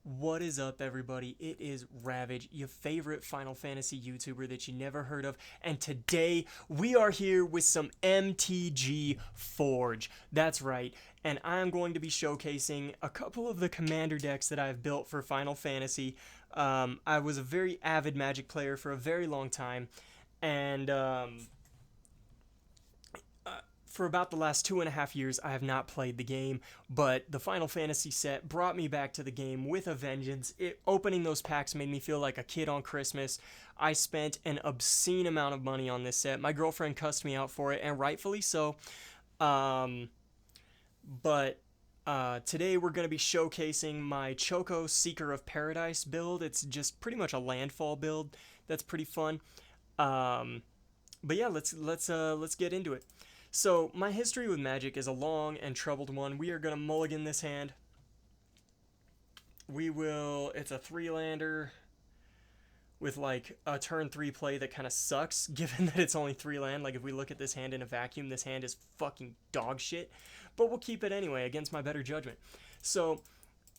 What is up, everybody? It is Ravage, your favorite Final Fantasy YouTuber that you never heard of, and today we are here with some MTG Forge. That's right, and I'm going to be showcasing a couple of the commander decks that I've built for Final Fantasy. I was a very avid Magic player for a very long time, and for about the last 2.5 years, I have not played the game, but the Final Fantasy set brought me back to the game with a vengeance. Opening those packs made me feel like a kid on Christmas. I spent an obscene amount of money on this set. My girlfriend cussed me out for it, and rightfully so. Um, but today we're going to be showcasing my Choco Seeker of Paradise build. It's just pretty much a landfall build. That's pretty fun. Um, but yeah, let's get into it. So, my history with Magic is a long and troubled one. We are going to mulligan this hand. It's a 3-lander with like a turn 3 play that kind of sucks, given that it's only 3 land. Like, if we look at this hand in a vacuum, this hand is fucking dog shit. But we'll keep it anyway, against my better judgment. So,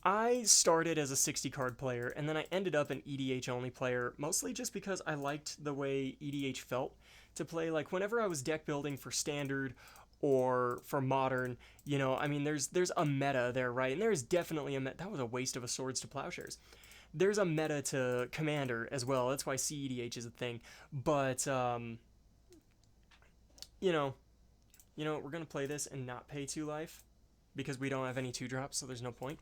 I started as a 60 card player, and then I ended up an EDH only player, mostly just because I liked the way EDH felt to play. Like, whenever I was deck building for standard or for modern, I mean, there's a meta there, right? And there's definitely a meta. That was a waste of a Swords to Plowshares. There's a meta to Commander as well. That's why CEDH is a thing. But you know, we're gonna play this and not pay 2 life because we don't have any 2-drops, so there's no point.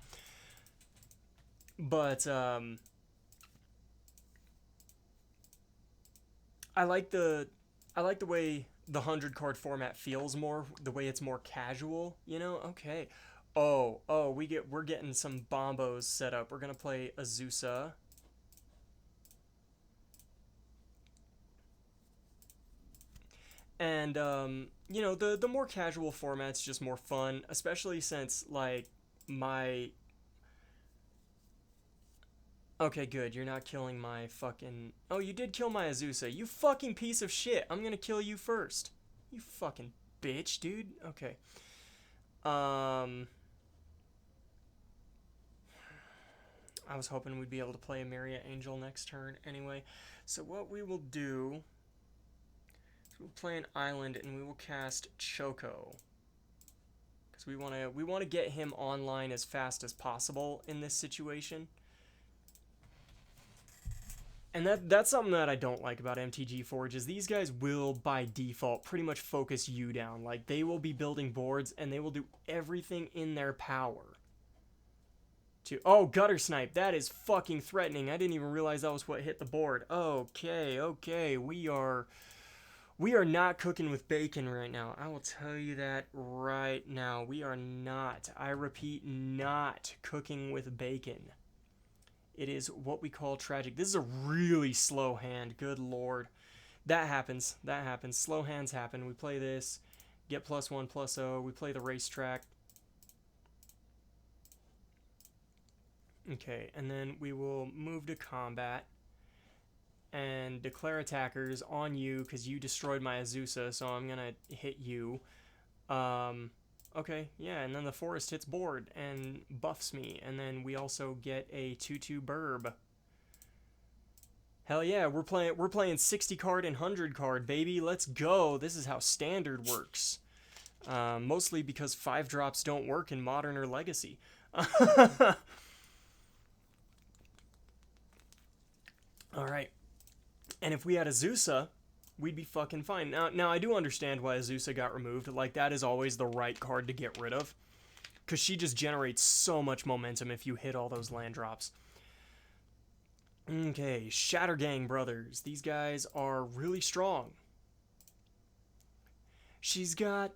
But I like the way the 100 card format feels more, the way it's more casual, Okay. Oh, we're getting some bombos set up. We're gonna play Azusa. And the more casual format's just more fun, especially since like my Okay, good. You're not killing my fucking... Oh, you did kill my Azusa. You fucking piece of shit. I'm gonna kill you first. You fucking bitch, dude. Okay. I was hoping we'd be able to play a Myria Angel next turn anyway. So what we will do is we'll play an island and we will cast Choco. Because we wanna get him online as fast as possible in this situation. And that's something that I don't like about MTG Forge is these guys will, by default, pretty much focus you down. Like, they will be building boards, and they will do everything in their power to... Oh, Gutter Snipe. That is fucking threatening. I didn't even realize that was what hit the board. Okay. We are not cooking with bacon right now. I will tell you that right now. We are not. I repeat, not cooking with bacon. It is what we call tragic. This is a really slow hand. Good lord. That happens. Slow hands happen. We play this. Get +1/+0. We play the racetrack. Okay, and then we will move to combat and declare attackers on you because you destroyed my Azusa, so I'm going to hit you. Okay, yeah, and then the forest hits board and buffs me, and then we also get a 2/2 burb. Hell yeah, we're playing 60 card and 100 card, baby. Let's go. This is how standard works. Mostly because 5-drops don't work in modern or legacy. All right, and if we had Azusa, we'd be fucking fine. Now I do understand why Azusa got removed. Like, that is always the right card to get rid of, because she just generates so much momentum if you hit all those land drops. Okay, Shattergang Brothers. These guys are really strong. She's got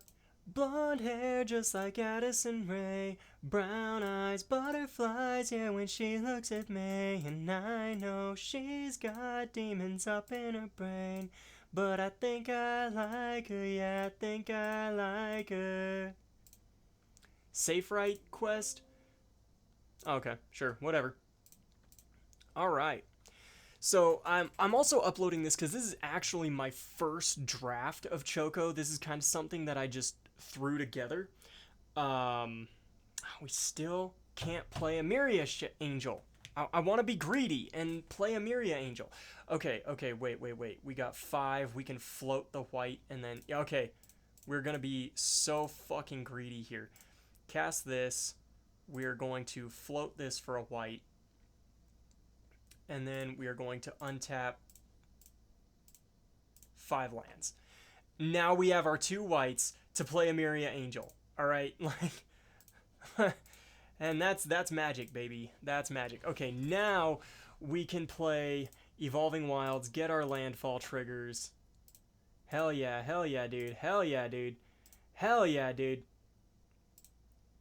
blonde hair just like Addison Rae, brown eyes, butterflies, yeah, when she looks at me. And I know she's got demons up in her brain, but I think I like her, yeah, I think I like her. Safe right quest? Okay, sure, whatever. Alright. So I'm also uploading this because this is actually my first draft of Choco. This is kind of something that I just threw together. We still can't play a Myria Angel. I want to be greedy and play a Myria Angel. Okay, wait. We got 5. We can float the white and then... Okay, we're going to be so fucking greedy here. Cast this. We're going to float this for a white. And then we are going to untap 5 lands. Now we have our 2 whites to play a Myria Angel. Alright? Like... And that's magic, baby. That's magic. Okay, now we can play Evolving Wilds, get our landfall triggers. Hell yeah, dude. Hell yeah, dude. Hell yeah, dude.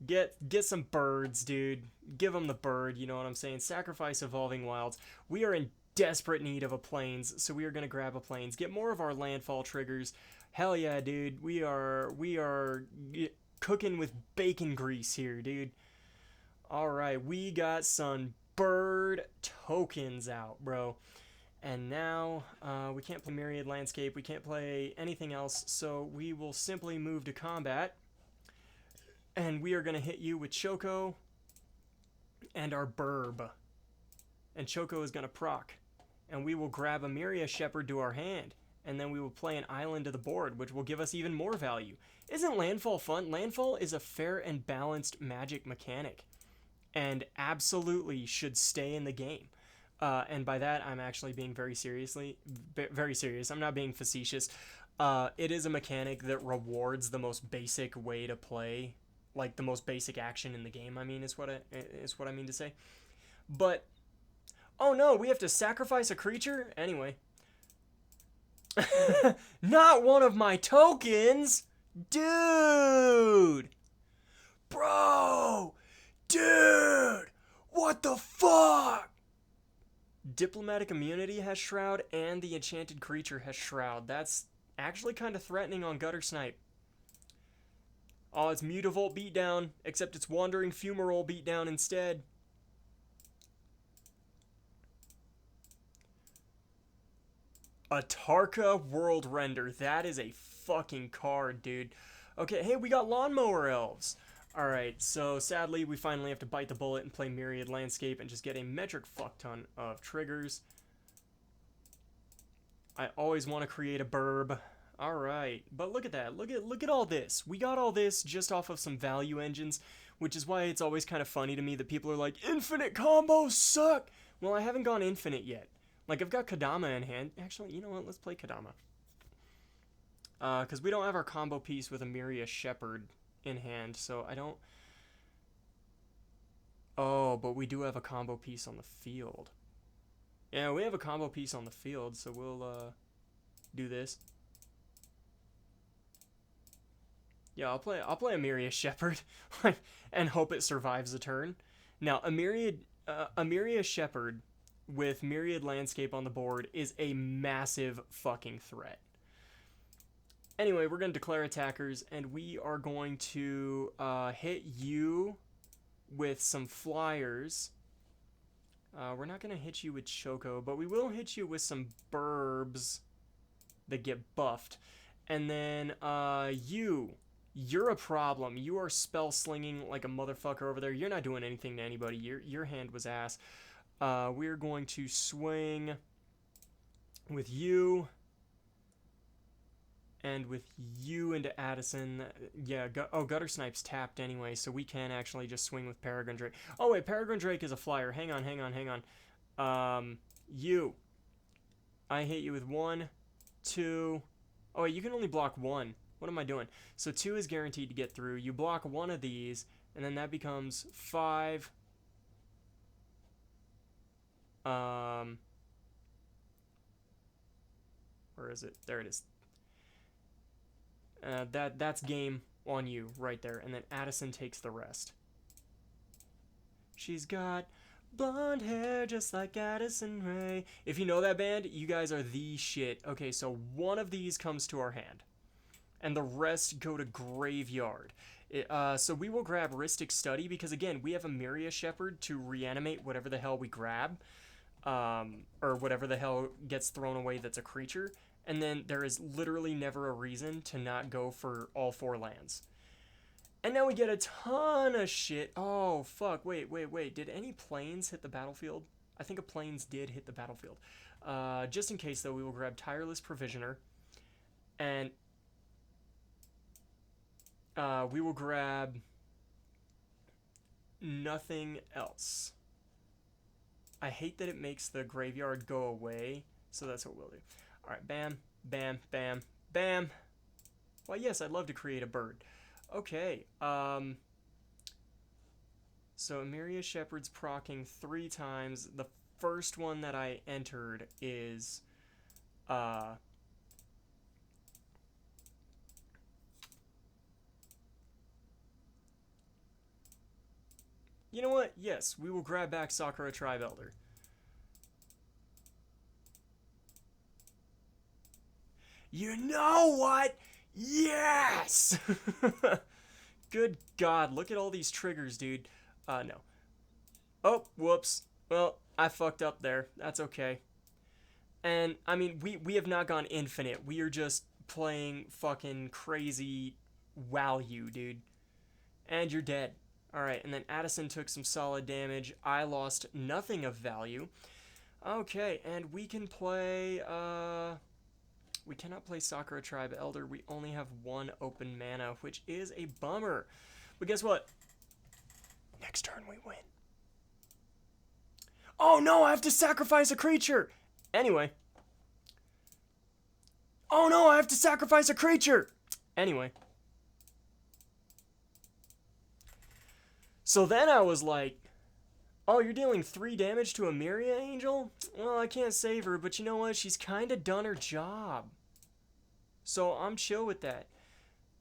Get some birds, dude. Give them the bird, you know what I'm saying? Sacrifice Evolving Wilds. We are in desperate need of a plains, so we are going to grab a plains. Get more of our landfall triggers. Hell yeah, dude. We are cooking with bacon grease here, dude. Alright, we got some bird tokens out, bro. And now, we can't play Myriad Landscape, we can't play anything else, so we will simply move to combat. And we are going to hit you with Choco and our Burb. And Choco is going to proc. And we will grab a Myria Shepherd to our hand. And then we will play an island to the board, which will give us even more value. Isn't Landfall fun? Landfall is a fair and balanced magic mechanic. And absolutely should stay in the game. And by that, I'm actually being very serious. I'm not being facetious. It is a mechanic that rewards the most basic way to play, like the most basic action in the game. I mean, is what I mean to say. But oh no, we have to sacrifice a creature anyway. Not one of my tokens, dude, bro. Dude, what the fuck? Diplomatic Immunity has Shroud, and the Enchanted Creature has Shroud. That's actually kind of threatening on Gutter Snipe. Oh, it's Mutavolt Beatdown, except it's Wandering Fumarole Beatdown instead. Atarka World Render. That is a fucking card, dude. Okay, hey, we got Lawnmower Elves. Alright, so sadly we finally have to bite the bullet and play Myriad Landscape and just get a metric fuckton of triggers. I always want to create a burb. Alright, but look at that. Look at all this. We got all this just off of some value engines, which is why it's always kind of funny to me that people are like, infinite combos suck! Well, I haven't gone infinite yet. Like, I've got Kadama in hand. Actually, you know what? Let's play Kadama. Because we don't have our combo piece with a Myria Shepherd in hand, so I don't... Oh, but we do have a combo piece on the field. Yeah, we have a combo piece on the field, so we'll do this. Yeah, I'll play a Myria Shepherd and hope it survives the turn. Now, a Myria Shepherd with Myriad Landscape on the board is a massive fucking threat. Anyway, we're going to declare attackers, and we are going to hit you with some flyers. We're not going to hit you with Choco, but we will hit you with some burbs that get buffed. And then you're a problem. You are spell slinging like a motherfucker over there. You're not doing anything to anybody. Your hand was ass. We're going to swing with you. And with you into Addison, yeah, Gutter Snipe's tapped anyway, so we can actually just swing with Peregrine Drake. Oh wait, Peregrine Drake is a flyer. Hang on. You. I hit you with 1, 2. Oh wait, you can only block 1. What am I doing? So 2 is guaranteed to get through. You block 1 of these, and then that becomes 5. Where is it? There it is. That's game on you right there, and then Addison takes the rest. She's got blonde hair just like Addison Rae. If you know that band, you guys are the shit. Okay, so 1 of these comes to our hand, and the rest go to graveyard. So we will grab Rhystic Study, because again, we have a Myria Shepherd to reanimate whatever the hell we grab, or whatever the hell gets thrown away that's a creature. And then there is literally never a reason to not go for all 4 lands. And now we get a ton of shit. Oh, fuck. Wait. Did any planes hit the battlefield? I think a planes did hit the battlefield. Just in case, though, we will grab Tireless Provisioner. And we will grab nothing else. I hate that it makes the graveyard go away, so that's what we'll do. Alright, bam, bam, bam, bam. Why, yes, I'd love to create a bird. Okay, so Emiria Shepherd's proccing 3 times. The first one that I entered is, you know what? Yes, we will grab back Sakura Tribe Elder. You know what? Yes! Good God, look at all these triggers, dude. No. Oh, whoops. Well, I fucked up there. That's okay. And, I mean, we have not gone infinite. We are just playing fucking crazy wow you, dude. And you're dead. Alright, and then Addison took some solid damage. I lost nothing of value. Okay, and we can play, we cannot play Sakura Tribe Elder. We only have 1 open mana, which is a bummer. But guess what? Next turn we win. Oh no, I have to sacrifice a creature! Anyway. Oh no, I have to sacrifice a creature! Anyway. So then I was like, oh, you're dealing 3 damage to Emiria Angel? Well, I can't save her, but you know what? She's kind of done her job. So I'm chill with that.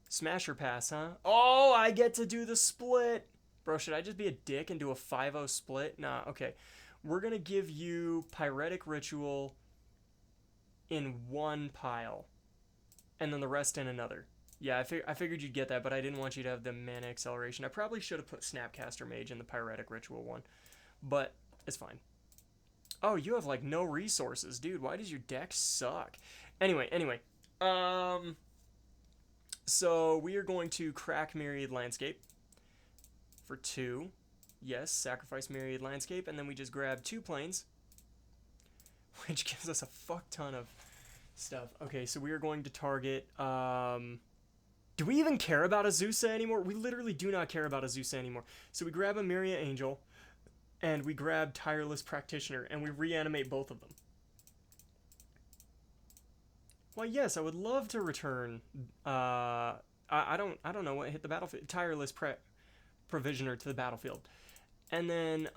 Smasher pass, huh? Oh, I get to do the split. Bro, should I just be a dick and do a 5-0 split? Nah, okay. We're going to give you Pyretic Ritual in 1 pile. And then the rest in another. Yeah, I figured you'd get that, but I didn't want you to have the mana acceleration. I probably should have put Snapcaster Mage in the Pyretic Ritual one. But it's fine. Oh, you have like no resources. Dude, why does your deck suck? Anyway. So we are going to crack Myriad Landscape for 2. Yes, sacrifice Myriad Landscape, and then we just grab 2 planes, which gives us a fuck ton of stuff. Okay, so we are going to target, do we even care about Azusa anymore? We literally do not care about Azusa anymore. So we grab Emiria Angel, and we grab Tireless Practitioner, and we reanimate both of them. Why, yes, I would love to return, I don't know what hit the battlefield. Tireless Provisioner to the battlefield. And then,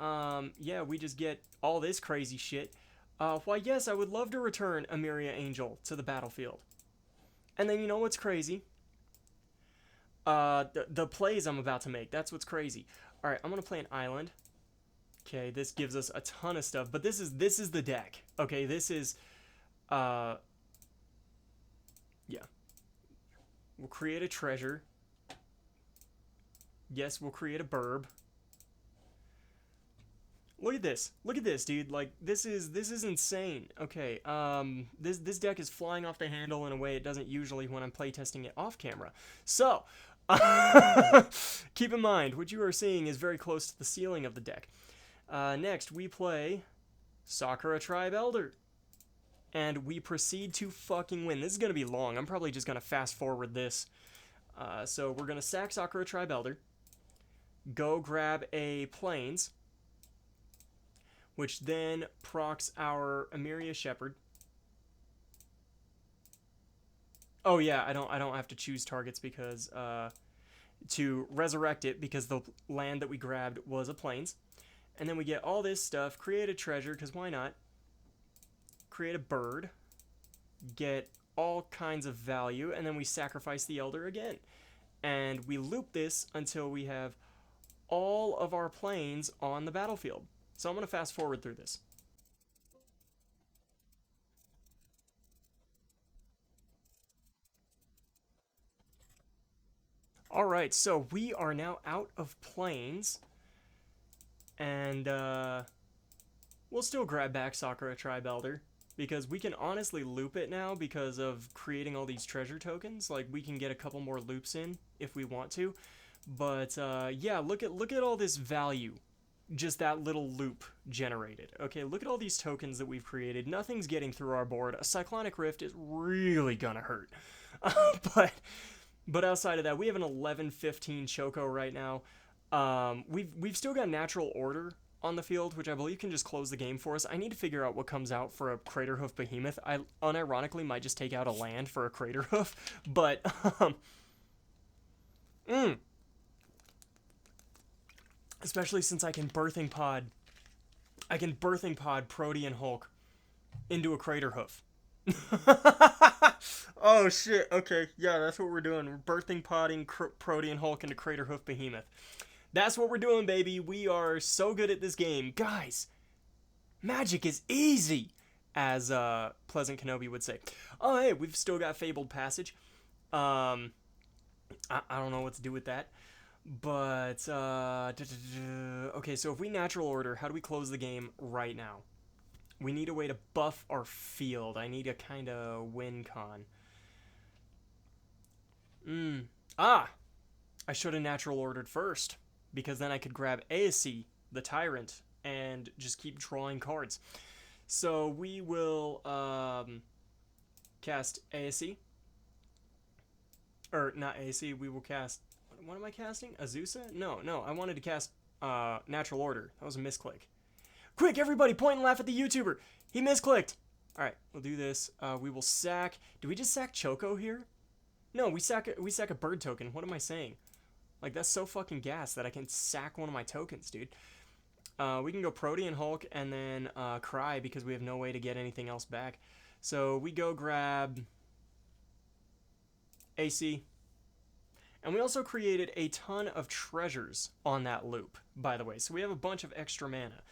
yeah, we just get all this crazy shit. Why, yes, I would love to return Emiria Angel to the battlefield. And then, you know what's crazy? The plays I'm about to make. That's what's crazy. Alright, I'm gonna play an island. Okay, this gives us a ton of stuff. But this is the deck. Okay, this is, yeah. We'll create a treasure. Yes, we'll create a burb. Look at this. Look at this, dude. Like, this is insane. Okay, this deck is flying off the handle in a way it doesn't usually when I'm playtesting it off camera. So, keep in mind, what you are seeing is very close to the ceiling of the deck. Next, we play Sakura Tribe Elder. And we proceed to fucking win. This is going to be long. I'm probably just going to fast forward this. So we're going to sack Sakura Tribe Elder. Go grab a Plains, which then procs our Emiria Shepherd. Oh yeah, I don't have to choose targets because to resurrect it because the land that we grabbed was a Plains. And then we get all this stuff, create a treasure, because why not? Create a bird, get all kinds of value, and then we sacrifice the Elder again. And we loop this until we have all of our planes on the battlefield. So I'm going to fast forward through this. Alright, so we are now out of planes. And we'll still grab back Sakura Tribe Elder, because we can honestly loop it now because of creating all these treasure tokens. Like, we can get a couple more loops in if we want to. But yeah, look at all this value just that little loop generated. Okay, look at all these tokens that we've created. Nothing's getting through our board. A Cyclonic Rift is really gonna hurt. But outside of that, we have an 11-15 Choco right now. We've still got Natural Order on the field, which I believe can just close the game for us. I need to figure out what comes out for a Craterhoof Behemoth. I unironically might just take out a land for a Craterhoof, but especially since I can Birthing Pod Protean Hulk into a Craterhoof. Oh shit, okay, yeah, that's what we're doing. We're Birthing Podding Protean Hulk into Craterhoof Behemoth. That's what we're doing, baby. We are so good at this game. Guys, magic is easy, as Pleasant Kenobi would say. Oh, hey, we've still got Fabled Passage. I don't know what to do with that. But, okay, so if we Natural Order, how do we close the game right now? We need a way to buff our field. I need a kind of win con. I should have Natural Ordered first, because then I could grab ASC, the Tyrant, and just keep drawing cards. So we will cast ASC. Or, not ASC, we will cast... What am I casting? Azusa? No, I wanted to cast Natural Order. That was a misclick. Quick, everybody, point and laugh at the YouTuber. He misclicked. Alright, we'll do this. We will sack... Do we just sack Choco here? No, we sack a bird token. What am I saying? Like, that's so fucking gas that I can sack one of my tokens, dude. We can go Protean Hulk and then Cry because we have no way to get anything else back. So we go grab AC. And we also created a ton of treasures on that loop, by the way. So we have a bunch of extra mana.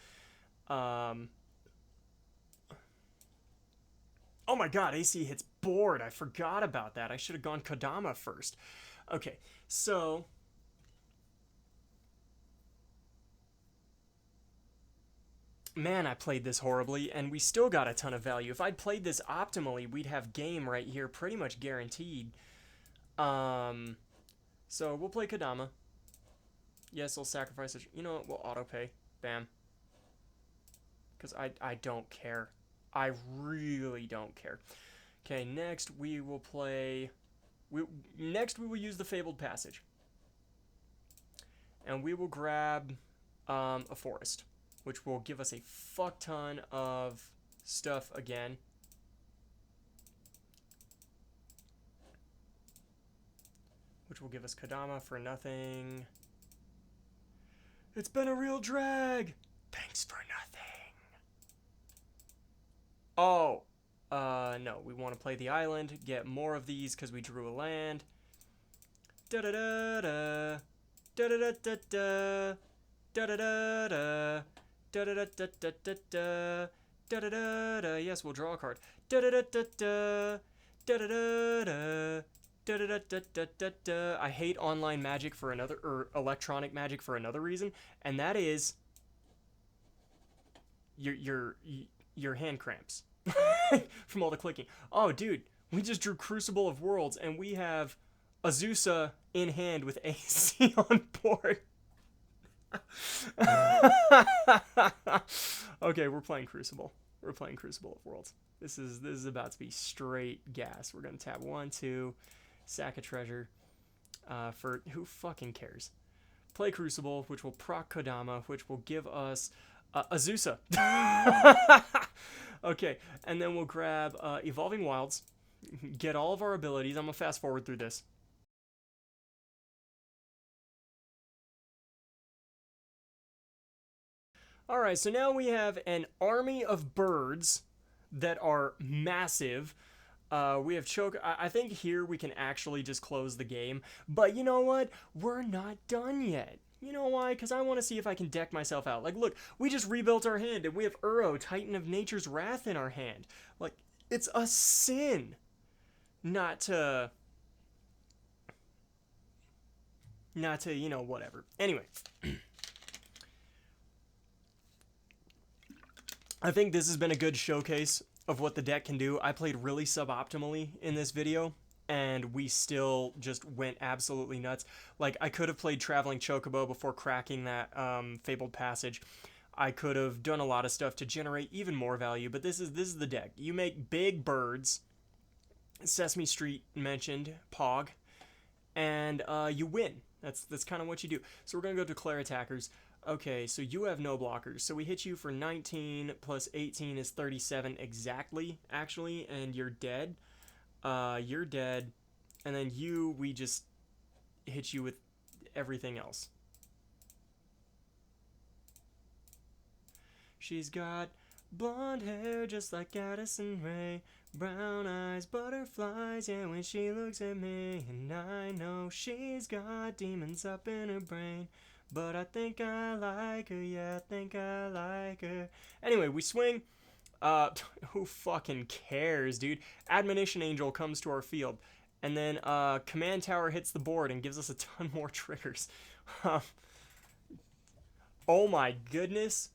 Oh my god, AC hits board. I forgot about that. I should have gone Kodama first. Okay, so... Man, I played this horribly, and we still got a ton of value. If I'd played this optimally, we'd have game right here pretty much guaranteed. So we'll play Kodama. Yes, I'll sacrifice it. You know what? We'll auto-pay. Bam. Because I don't care. I really don't care. Okay, next we will play... Next we will use the Fabled Passage. And we will grab a Forest, which will give us a fuck ton of stuff again. Which will give us Kodama for nothing. It's been a real drag. Thanks for nothing. Oh. No. We want to play the island. Get more of these because we drew a land. Da-da-da-da. Da-da-da-da-da. Da-da-da-da. Da-da-da-da-da-da. Da-da-da-da. Yes, we'll draw a card. Da-da-da-da-da. Da-da-da-da. I hate online magic for another, or electronic magic for another reason, and that is your hand cramps from all the clicking. Oh, dude, we just drew Crucible of Worlds, and we have Azusa in hand with AC on board. Okay, we're playing Crucible. We're playing Crucible of Worlds. This is about to be straight gas. We're gonna tap 1, 2. Sack a treasure for who fucking cares. Play Crucible, which will proc Kodama, which will give us Azusa. Okay, and then we'll grab Evolving Wilds, get all of our abilities. I'm gonna fast forward through this. Alright, so now we have an army of birds that are massive. We have Choco. I think here we can actually just close the game. But you know what? We're not done yet. You know why? Because I want to see if I can deck myself out. Like, look, we just rebuilt our hand, and we have Uro, Titan of Nature's Wrath, in our hand. Like, it's a sin not to, you know, whatever. Anyway. I think this has been a good showcase of what the deck can do. I played really suboptimally in this video. and we still just went absolutely nuts. Like, I could have played Traveling Chocobo before cracking that Fabled Passage. I could have done a lot of stuff to generate even more value, but this is the deck. You make big birds, Sesame Street mentioned, Pog, and you win. That's kind of what you do. So we're going to go Declare Attackers. Okay, so you have no blockers. So we hit you for 19 plus 18 is 37 exactly, actually, and you're dead. You're dead. And then we just hit you with everything else. She's got blonde hair just like Addison Rae, brown eyes, butterflies, yeah, when she looks at me. And I know she's got demons up in her brain, but I think I like her, yeah, I think I like her. Anyway, we swing. Who fucking cares, dude? Admonition Angel comes to our field. And then Command Tower hits the board and gives us a ton more triggers. Oh my goodness.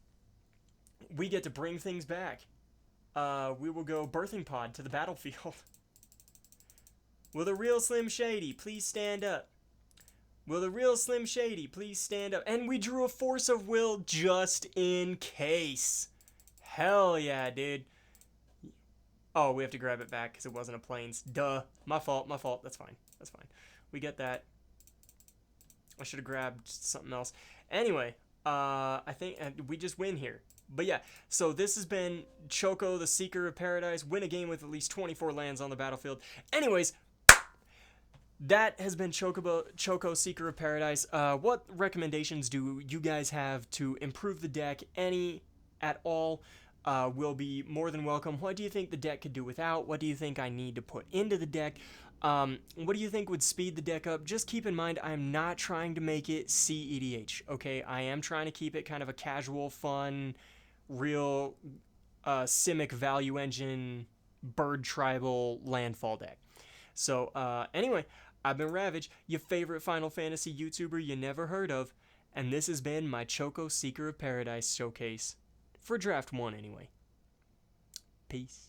We get to bring things back. We will go Birthing Pod to the battlefield. Will the real Slim Shady please stand up? Will the real Slim Shady please stand up? And we drew a Force of Will just in case. Hell yeah, dude. Oh, we have to grab it back because it wasn't a plains. Duh. My fault. That's fine. We get that. I should have grabbed something else. Anyway, I think we just win here. But yeah, so this has been Choco, the Seeker of Paradise. Win a game with at least 24 lands on the battlefield. Anyways, that has been Choco, Seeker of Paradise. What recommendations do you guys have to improve the deck? Any at all will be more than welcome. What do you think the deck could do without? What do you think I need to put into the deck? What do you think would speed the deck up? Just keep in mind, I'm not trying to make it CEDH, okay? I am trying to keep it kind of a casual, fun, real Simic value engine bird tribal landfall deck. So anyway, I've been Ravage, your favorite Final Fantasy YouTuber you never heard of, and this has been my Choco Seeker of Paradise showcase. For Draft 1 anyway. Peace.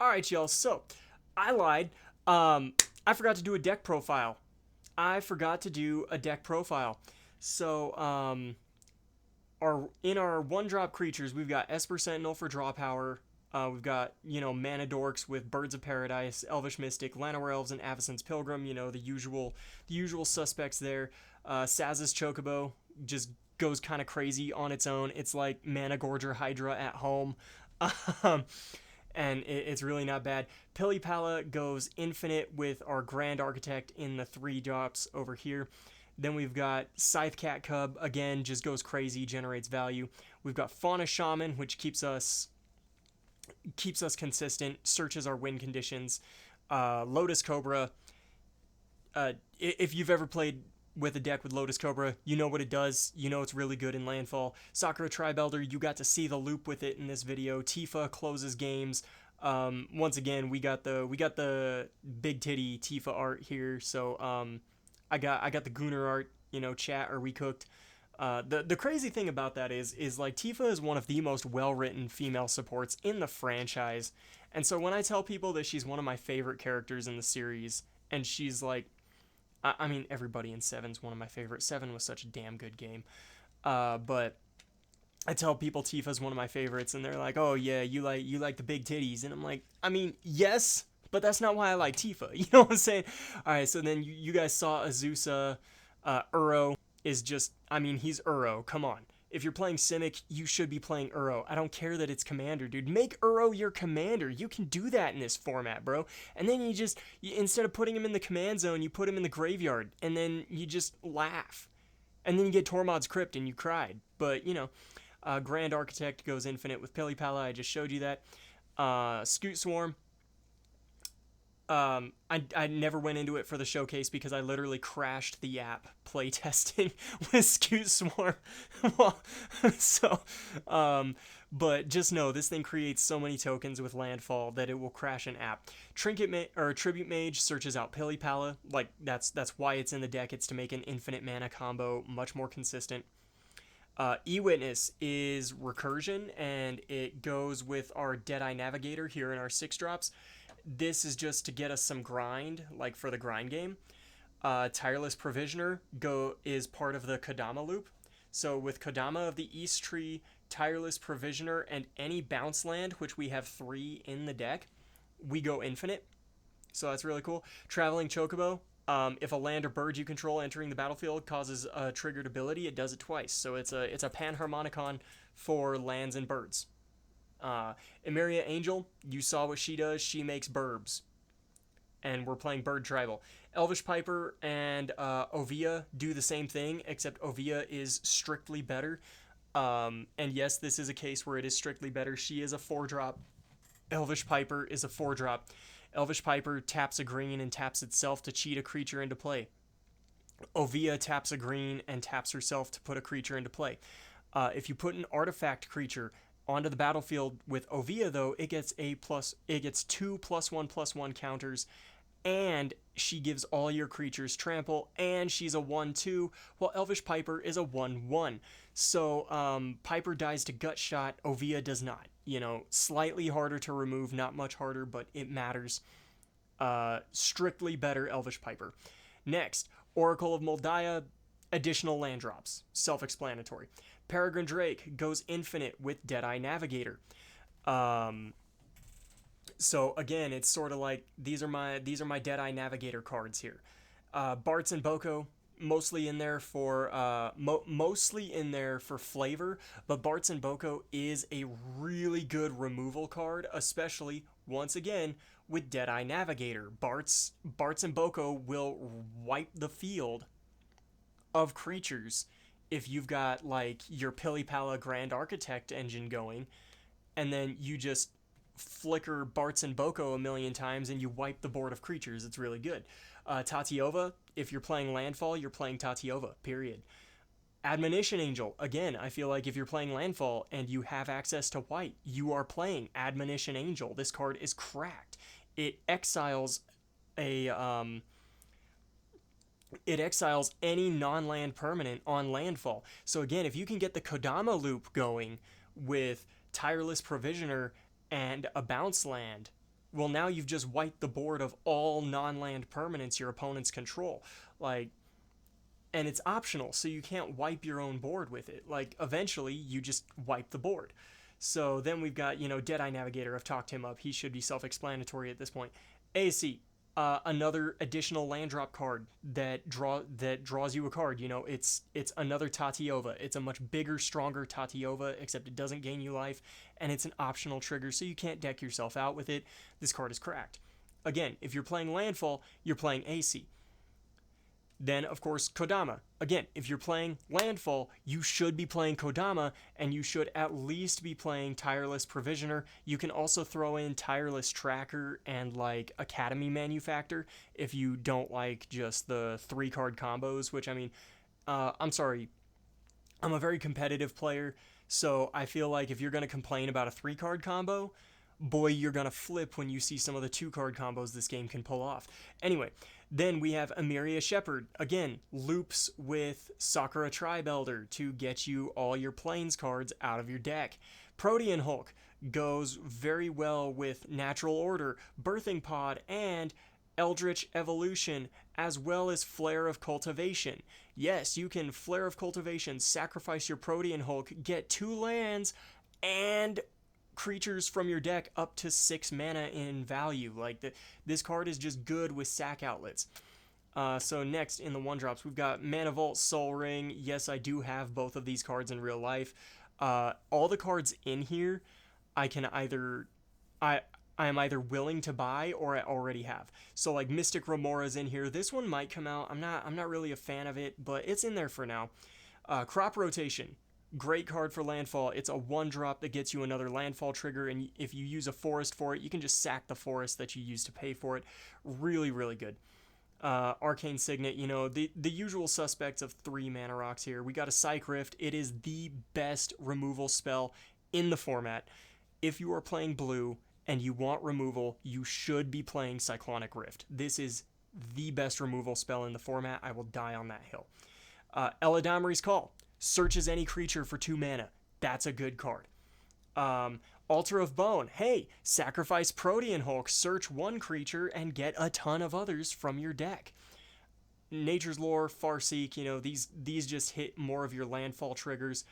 Alright y'all, so I lied. I forgot to do a deck profile. So in our one-drop creatures, we've got Esper Sentinel for draw power. We've got, Mana Dorks with Birds of Paradise, Elvish Mystic, Llanowar Elves, and Avacyn's Pilgrim. The usual suspects there. Saz's Chocobo just goes kind of crazy on its own. It's like Mana Gorger Hydra at home. And it's really not bad. Pilipala goes infinite with our Grand Architect in the 3 drops over here. Then we've got Scythe Cat Cub, again, just goes crazy, generates value. We've got Fauna Shaman, which keeps us consistent, searches our win conditions. Lotus Cobra, if you've ever played with a deck with Lotus Cobra, you know what it does. You know it's really good in Landfall. Sakura Tribe Elder, you got to see the loop with it in this video. Tifa closes games. Once again, we got the big titty Tifa art here. So I got the Gooner art. Chat or we cooked. The crazy thing about that is like Tifa is one of the most well-written female supports in the franchise. And so when I tell people that she's one of my favorite characters in the series, and she's like, I mean, everybody in 7's one of my favorites. 7 was such a damn good game. But I tell people Tifa's one of my favorites, and they're like, oh, yeah, you like the big titties. And I'm like, I mean, yes, but that's not why I like Tifa. You know what I'm saying? All right, so then you guys saw Azusa. Uro is just, I mean, he's Uro. Come on. If you're playing Simic, you should be playing Uro. I don't care that it's Commander, dude. Make Uro your Commander. You can do that in this format, bro. And then you instead of putting him in the command zone, you put him in the graveyard. And then you just laugh. And then you get Tormod's Crypt and you cried. But, Grand Architect goes infinite with Pilipala. I just showed you that. Scoot Swarm. I never went into it for the showcase because I literally crashed the app playtesting with Scoot Swarm. But just know this thing creates so many tokens with Landfall that it will crash an app. Tribute Mage searches out Pilipala. Like that's why it's in the deck. It's to make an infinite mana combo much more consistent. E-Witness is recursion, and it goes with our Deadeye Navigator here in our 6 drops. This is just to get us some grind, like for the grind game. Tireless Provisioner is part of the Kodama loop. So with Kodama of the East Tree, Tireless Provisioner, and any bounce land, which we have 3 in the deck, we go infinite. So that's really cool. Traveling Chocobo. If a land or bird you control entering the battlefield causes a triggered ability, it does it twice. So it's a Panharmonicon for lands and birds. Emeria Angel, you saw what she does. She makes burbs. And we're playing Bird Tribal. Elvish Piper and Ovia do the same thing, except Ovia is strictly better. And yes, this is a case where it is strictly better. She is a 4-drop. Elvish Piper is a 4-drop. Elvish Piper taps a green and taps itself to cheat a creature into play. Ovia taps a green and taps herself to put a creature into play. If you put an artifact creature onto the battlefield with Ovia, though, it gets 2 +1/+1 counters, and she gives all your creatures trample, and she's a 1/2, while Elvish Piper is a 1/1. So Piper dies to Gut Shot, Ovia does not. Slightly harder to remove, not much harder, but it matters. Strictly better Elvish Piper. Next, Oracle of Moldiah, additional land drops. Self-explanatory. Peregrine Drake goes infinite with Deadeye Navigator. So again, it's sort of like these are my Deadeye Navigator cards here. Bartz and Boko, mostly in there for flavor, but Bartz and Boko is a really good removal card, especially once again with Deadeye Navigator. Bartz and Boko will wipe the field of creatures if you've got like your Pilipala Grand Architect engine going, and then you just flicker Bartz and Boko a million times and you wipe the board of creatures. It's really good. Tatiova, if you're playing Landfall, you're playing Tatiova, period. Admonition Angel, again, I feel like if you're playing Landfall and you have access to white, you are playing Admonition Angel. This card is cracked. It exiles any non-land permanent on landfall. So again, if you can get the Kodama loop going with Tireless Provisioner and a bounce land, well, now you've just wiped the board of all non-land permanents your opponents control. And it's optional, so you can't wipe your own board with it. Eventually, you just wipe the board. So then we've got, Deadeye Navigator. I've talked him up. He should be self-explanatory at this point. AC, another additional land drop card that draws you a card. It's another Tatiova. It's a much bigger, stronger Tatiova, except it doesn't gain you life, and it's an optional trigger, so you can't deck yourself out with it. This card is cracked. Again, if you're playing Landfall, you're playing AC. Then, of course, Kodama. Again, if you're playing Landfall, you should be playing Kodama, and you should at least be playing Tireless Provisioner. You can also throw in Tireless Tracker and, Academy Manufactor if you don't like just the 3-card combos, which, I'm sorry. I'm a very competitive player, so I feel like if you're going to complain about a 3-card combo, boy, you're going to flip when you see some of the 2-card combos this game can pull off. Anyway, then we have Emeria Shepherd. Again, loops with Sakura Tribe Elder to get you all your Plains cards out of your deck. Protean Hulk goes very well with Natural Order, Birthing Pod, and Eldritch Evolution, as well as Flare of Cultivation. Yes, you can Flare of Cultivation, sacrifice your Protean Hulk, get 2 lands, and creatures from your deck up to 6 mana in value. This card is just good with sack outlets. So next in the 1-drops, we've got Mana Vault, Soul Ring. Yes, I do have both of these cards in real life. All the cards in here, I am either willing to buy or I already have. So Mystic Remora's in here. This one might come out. I'm not really a fan of it, but it's in there for now. Crop Rotation. Great card for Landfall. It's a 1-drop that gets you another Landfall trigger, and if you use a forest for it, you can just sack the forest that you used to pay for it. Really, really good. Arcane Signet, the usual suspects of 3 mana rocks here. We got a Psych Rift. It is the best removal spell in the format. If you are playing blue and you want removal, you should be playing Cyclonic Rift. This is the best removal spell in the format. I will die on that hill. Eladamri's Call. Searches any creature for 2 mana. That's a good card. Altar of Bone. Hey, sacrifice Protean Hulk, search one creature, and get a ton of others from your deck. Nature's Lore, Farseek, these just hit more of your landfall triggers.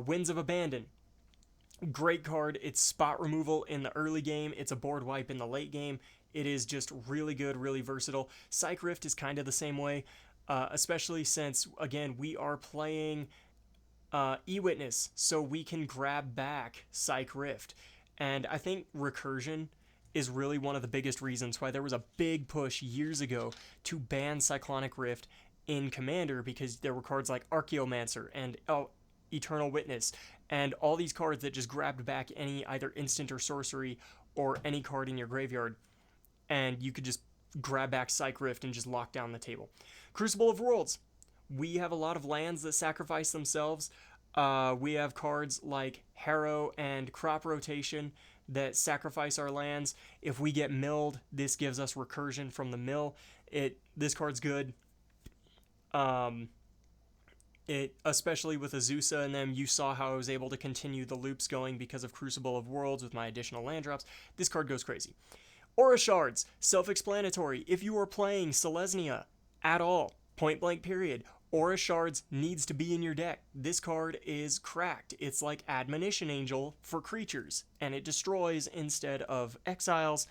Winds of Abandon. Great card. It's spot removal in the early game. It's a board wipe in the late game. It is just really good, really versatile. Psych Rift is kind of the same way, especially since, again, we are playing E-Witness, so we can grab back Psych Rift. And I think Recursion is really one of the biggest reasons why there was a big push years ago to ban Cyclonic Rift in Commander, because there were cards like Archaeomancer and Eternal Witness, and all these cards that just grabbed back any either instant or sorcery or any card in your graveyard, and you could just grab back Psych Rift and just lock down the table. Crucible of Worlds. We have a lot of lands that sacrifice themselves. We have cards like Harrow and Crop Rotation that sacrifice our lands. If we get milled, this gives us recursion from the mill. This card's good. Especially with Azusa and them, you saw how I was able to continue the loops going because of Crucible of Worlds with my additional land drops. This card goes crazy. Aura Shards, self-explanatory. If you are playing Selesnya at all, point blank period, Aura Shards needs to be in your deck. This card is cracked. It's like Admonition Angel for creatures, and it destroys instead of exiles,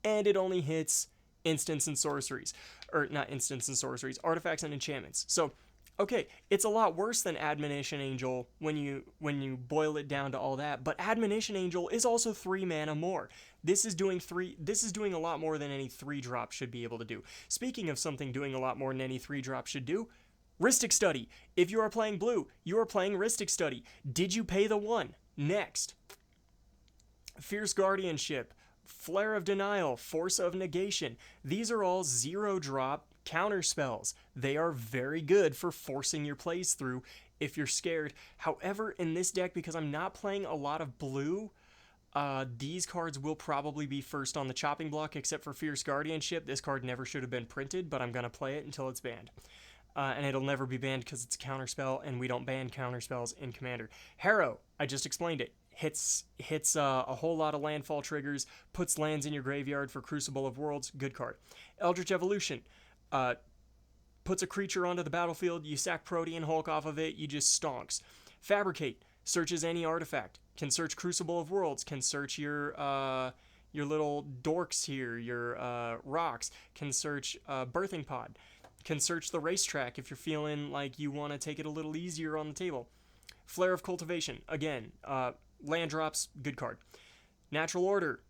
and it only hits instants and sorceries. Or not instants and sorceries, artifacts and enchantments. So, okay, it's a lot worse than Admonition Angel when you boil it down to all that, but Admonition Angel is also 3 mana more. This is doing a lot more than any 3-drop should be able to do. Speaking of something doing a lot more than any 3-drop should do, Rhystic Study. If you are playing blue, you are playing Rhystic Study. Did you pay the 1? Next. Fierce Guardianship, Flare of Denial, Force of Negation. These are all 0-drop counter spells. They are very good for forcing your plays through if you're scared. However, in this deck, because I'm not playing a lot of blue, these cards will probably be first on the chopping block, except for Fierce Guardianship. This card never should have been printed, but I'm going to play it until it's banned. And it'll never be banned because it's a counterspell, and we don't ban counterspells in Commander. Harrow, I just explained it. Hits a whole lot of landfall triggers, puts lands in your graveyard for Crucible of Worlds, good card. Eldritch Evolution, puts a creature onto the battlefield, you sack Protean Hulk off of it, you just stonks. Fabricate, searches any artifact, can search Crucible of Worlds, can search your little dorks here, your rocks, can search Birthing Pod, can search the racetrack if you're feeling like you want to take it a little easier on the table. Flare of Cultivation, again, land drops, good card. Natural Order,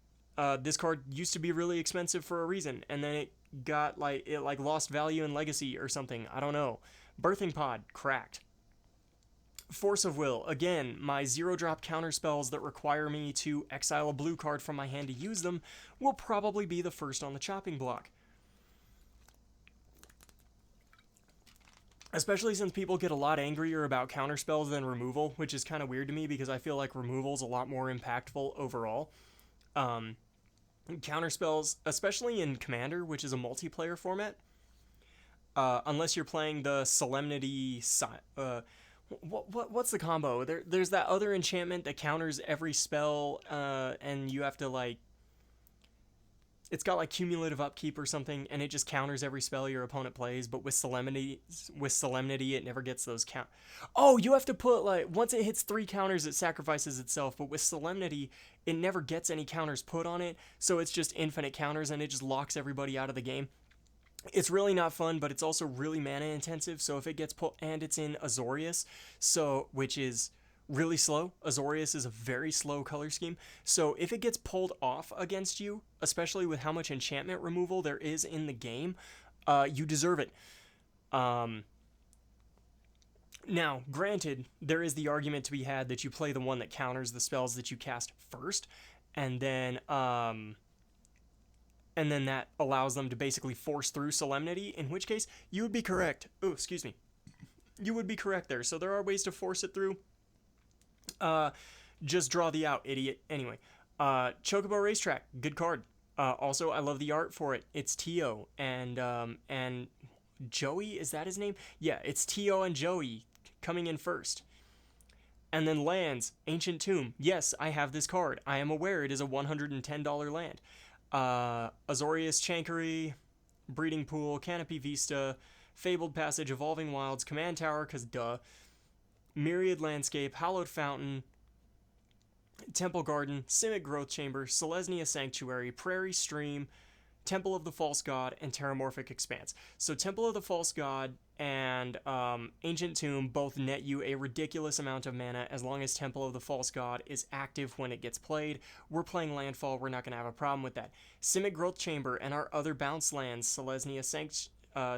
this card used to be really expensive for a reason, and then it got lost value in Legacy or something, I don't know. Birthing Pod, cracked. Force of Will, again, my 0-drop counter spells that require me to exile a blue card from my hand to use them will probably be the first on the chopping block. Especially since people get a lot angrier about counterspells than removal, which is kind of weird to me because I feel like removal is a lot more impactful overall. Counterspells, especially in Commander, which is a multiplayer format, unless you're playing the Solemnity... what's the combo? There's that other enchantment that counters every spell, and you have to, it's got cumulative upkeep or something, and it just counters every spell your opponent plays. But with Solemnity, it never gets those count. Oh, you have to put once it hits 3 counters, it sacrifices itself. But with Solemnity, it never gets any counters put on it, so it's just infinite counters, and it just locks everybody out of the game. It's really not fun, but it's also really mana intensive. So if it gets pulled, and it's in Azorius, which is really slow. Azorius is a very slow color scheme. So if it gets pulled off against you, especially with how much enchantment removal there is in the game, you deserve it. Now, granted, there is the argument to be had that you play the one that counters the spells that you cast first, and then that allows them to basically force through Solemnity, in which case you would be correct. Oh, excuse me. You would be correct there. So there are ways to force it through. Just draw the out, idiot. Anyway, Chocobo Racetrack, good card. Also, I love the art for it. It's Tio and Joey, is that his name? Yeah, it's Tio and Joey coming in first. And then lands, Ancient Tomb. Yes, I have this card. I am aware it is a $110 land. Azorius Chankery, Breeding Pool, Canopy Vista, Fabled Passage, Evolving Wilds, Command Tower, because duh, Myriad Landscape, Hallowed Fountain, Temple Garden, Simic Growth Chamber, Selesnya Sanctuary, Prairie Stream, Temple of the False God, and Terramorphic Expanse. So Temple of the False God and Ancient Tomb both net you a ridiculous amount of mana as long as Temple of the False God is active when it gets played. We're playing Landfall, we're not going to have a problem with that. Simic Growth Chamber and our other bounce lands, Selesnya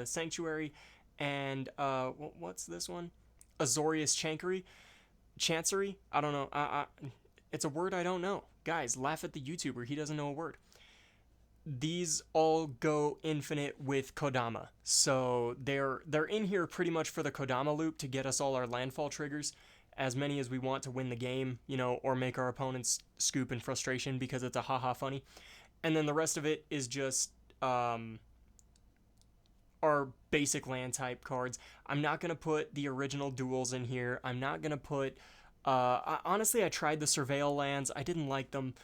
Sanctuary, and what's this one? Azorius Chancery? I don't know. It's a word I don't know. Guys, laugh at the YouTuber. He doesn't know a word. These all go infinite with Kodama. So they're in here pretty much for the Kodama loop to get us all our landfall triggers, as many as we want to win the game, you know, or make our opponents scoop in frustration because it's a haha funny. And then the rest of it is just our basic land type cards. I'm not going to put the original duels in here. I'm not going to put... honestly, I tried the Surveil lands. I didn't like them.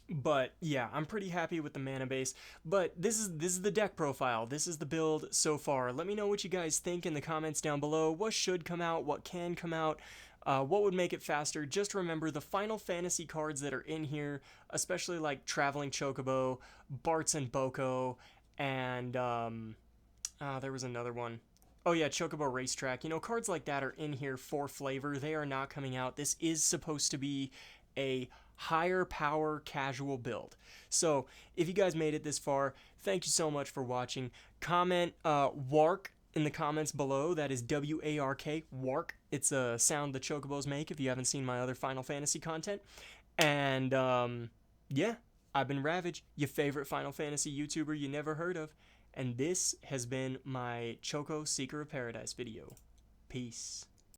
But yeah, I'm pretty happy with the mana base. But this is the deck profile. This is the build so far. Let me know what you guys think in the comments down below. What should come out? What can come out? What would make it faster? Just remember the Final Fantasy cards that are in here, especially like Traveling Chocobo, Bartz and Boko, and there was another one. Oh yeah, Chocobo Racetrack. You know, cards like that are in here for flavor. They are not coming out. This is supposed to be a higher power casual build. So if you guys made it this far, thank you so much for watching. Comment WARK in the comments below. That is W-A-R-K, WARK. It's a sound the Chocobos make if you haven't seen my other Final Fantasy content. And yeah, I've been Ravage, your favorite Final Fantasy YouTuber you never heard of. And this has been my Choco Seeker of Paradise video. Peace.